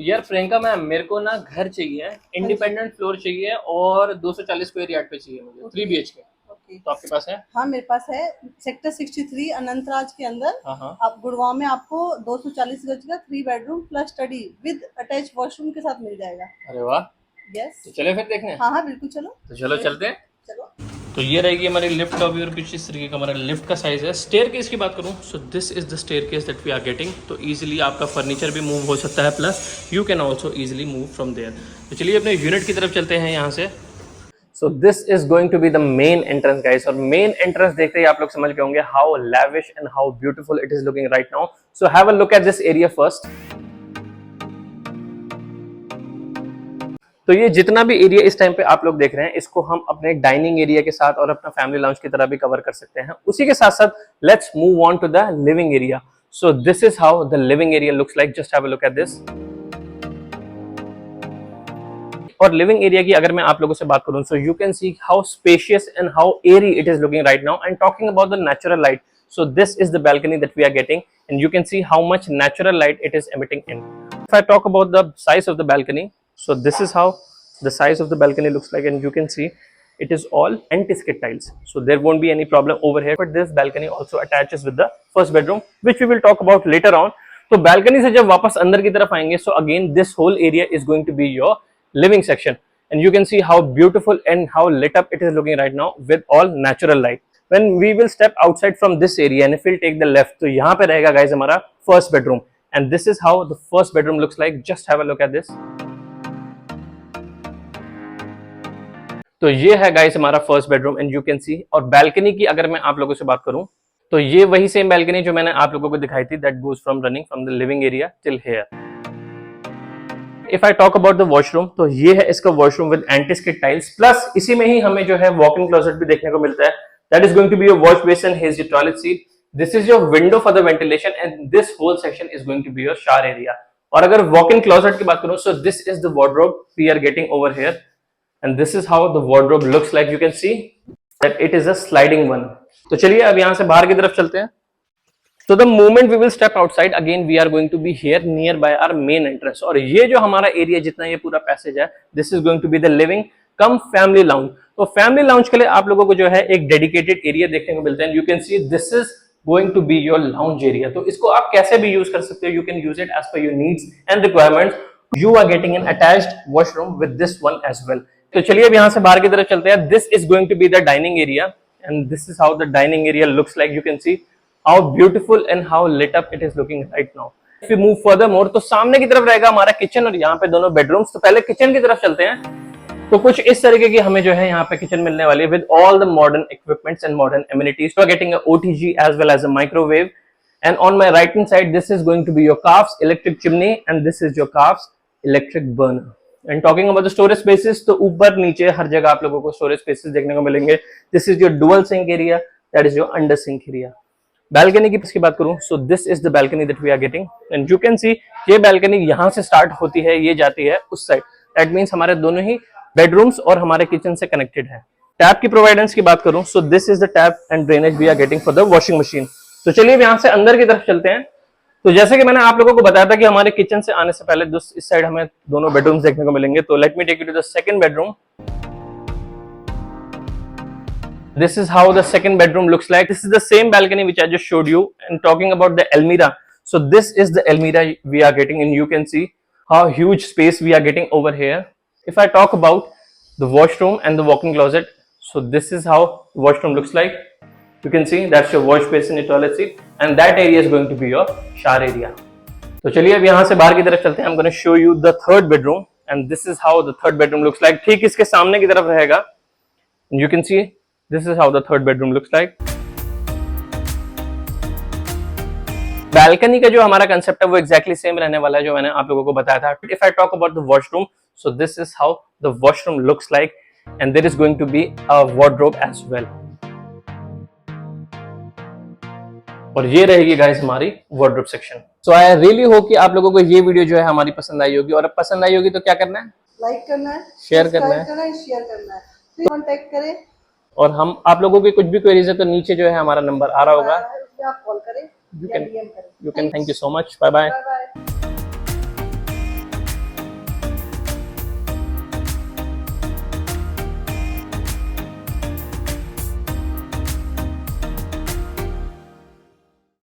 यार प्रियंका मैम, मेरे को ना घर चाहिए, इंडिपेंडेंट फ्लोर चाहिए और 240 स्क्वायर यार्ड पे चाहिए मुझे, 3 BHK। ओके। तो आपके पास है? हाँ मेरे पास है। सेक्टर 63 अनंतराज के अंदर। हाँ हाँ। आप गुड़गांव में आपको 240 गज का 3 bedroom plus study with attach washroom के साथ मिल जाएगा। अरे वाह, यस। तो चले फिर देखने। हाँ हाँ बिल्कुल, चलो। तो चलो चलते हैं। चलो। तो ये रहेगी हमारी लिफ्ट लॉबी और कुछ इस तरीके का हमारा लिफ्ट का साइज है। स्टेयर केस की बात करूँ, so this is the staircase that we are getting. तो इजीली आपका फर्नीचर भी मूव हो सकता है, plus you can also easily move from there. तो चलिए अपने यूनिट की तरफ चलते हैं यहाँ से। So this is going to be the main entrance guys, और मेन एंट्रेंस देखते ही आप लोग समझ गए होंगे how lavish and how beautiful it is looking right now. So have a look at this area first. तो ये जितना भी एरिया इस टाइम पे आप लोग देख रहे हैं, इसको हम अपने डाइनिंग एरिया के साथ और अपना फैमिली लाउंज की तरह भी कवर कर सकते हैं। उसी के साथ साथ let's move on to the living area. So this is how the living area looks like. Just have a look at this. और लिविंग एरिया की अगर मैं आप लोगों से बात करूं, so you can see how spacious and how airy it is looking right now. And talking about the natural light, so this is the balcony that we are getting, and you can see how much natural light it is emitting in. If I talk about the size of the balcony, so this is how the size of the balcony looks like, and you can see it is all anti-skid tiles, so there won't be any problem over here. But this balcony also attaches with the first bedroom, which we will talk about later on. तो balcony से जब वापस अंदर की तरफ आएंगे, so again this whole area is going to be your living section, and you can see how beautiful and how lit up it is looking right now with all natural light. When we will step outside from this area and if we'll take the left, तो यहाँ पे रहेगा guys हमारा first bedroom, and this is how the first bedroom looks like. Just have a look at this. तो ये है guys हमारा first bedroom, and you can see. और balcony की अगर मैं आप लोगों से बात करूं, तो ये वही सेम balcony जो मैंने आप लोगों को दिखाई थी, that goes from running from the living area till here. If I talk about the washroom, तो ये है इसका washroom with anti-skid tiles, plus इसी में ही हमें जो है walk-in closet भी देखने को मिलता है. That is going to be your wash basin. Here's your toilet seat. This is your window for the ventilation, and this whole section is going to be your shower area. और अगर walk-in closet की बात करूं, so this is the wardrobe we are getting over here, and this is how the wardrobe looks like. You can see that it is a sliding one. तो चलिए अब यहाँ से बाहर की तरफ चलते हैं. So the moment we will step outside, again we are going to be here nearby our main entrance. और ये जो हमारा एरिया जितना ये पूरा पैसेज है, this is going to be the living come family lounge. तो फैमिली लाउंज के लिए आप लोगों को जो है एक डेडिकेटेड एरिया देखने को मिलता है. You can see this is going to be your lounge area. तो इसको आप कैसे भी यूज कर सकते हो. You can use it as per your needs and requirements. You are getting an attached washroom with this one as well. तो चलिए अब यहाँ से बाहर की तरफ चलते हैं. This is going to be the dining area, and this is how the dining area looks like. You can see how beautiful and how lit up it is looking right now. If we move further more, तो सामने की तरफ रहेगा हमारा kitchen और यहाँ पे दोनों बेडरूम्स. तो पहले किचन की तरफ चलते हैं. तो कुछ इस तरीके की हमें जो है यहाँ पे किचन मिलने वाली है with all the modern equipments and modern amenities. You are getting a OTG as well as a microwave, and on my right hand side this is going to be your Kaf's electric chimney, and this is your Kaf's electric burner. And talking about the storage spaces, तो ऊपर नीचे हर जगह आप लोगों को storage spaces देखने को मिलेंगे. This is your dual sink area, that is your under sink area. Balcony की इसकी बात करूं, so this is the balcony that we are getting, and you can see ये बैल्कनी यहां से स्टार्ट होती है, ये जाती है उस साइड. दैट मींस हमारे दोनों ही बेडरूम्स और हमारे किचन से कनेक्टेड है. टैप की प्रोवाइडेंस की बात करूं, so this is the tap and drainage we are getting for the washing machine. तो चलिए यहां से अंदर की तरफ चलते हैं. तो जैसे कि मैंने आप लोगों को बताया था कि हमारे किचन से आने से पहले इस साइड हमें दोनों बेडरूम्स देखने को मिलेंगे. तो let me take you to the second bedroom. This is how the second bedroom looks like. This is the same balcony which I just showed you. And talking about the almirah, so this is the almirah we are getting, and you can see how huge space we are getting over here. If I talk about the washroom and the walk-in closet, so this is how the washroom looks like. You can see that's your wash basin, your toilet seat, and that area is going to be your shower area. तो चलिए अब यहाँ से बाहर की तरफ चलते हैं. I'm going to show you the third bedroom, and this is how the third bedroom looks like. ठीक इसके सामने की तरफ रहेगा. And you can see this is how the third bedroom looks like. Balcony का जो हमारा कंसेप्ट है वो exactly same रहने वाला है जो मैंने आप लोगों को बताया था. If I talk about the washroom, so this is how the washroom looks like, and there is going to be a wardrobe as well. और ये रहेगी गाइस हमारी wardrobe section. So I really hope कि आप लोगों को ये video जो है हमारी पसंद आई होगी, और अब पसंद आई होगी तो क्या करना है? लाइक करना है, शेयर करना है, शेयर करना है. प्लीज कांटेक्ट करें, और हम आप लोगों की कुछ भी क्वेरीज है तो नीचे जो है हमारा नंबर आ रहा होगा. आप कॉल करें या डीएम करें. You can. Thank you so much. Bye bye.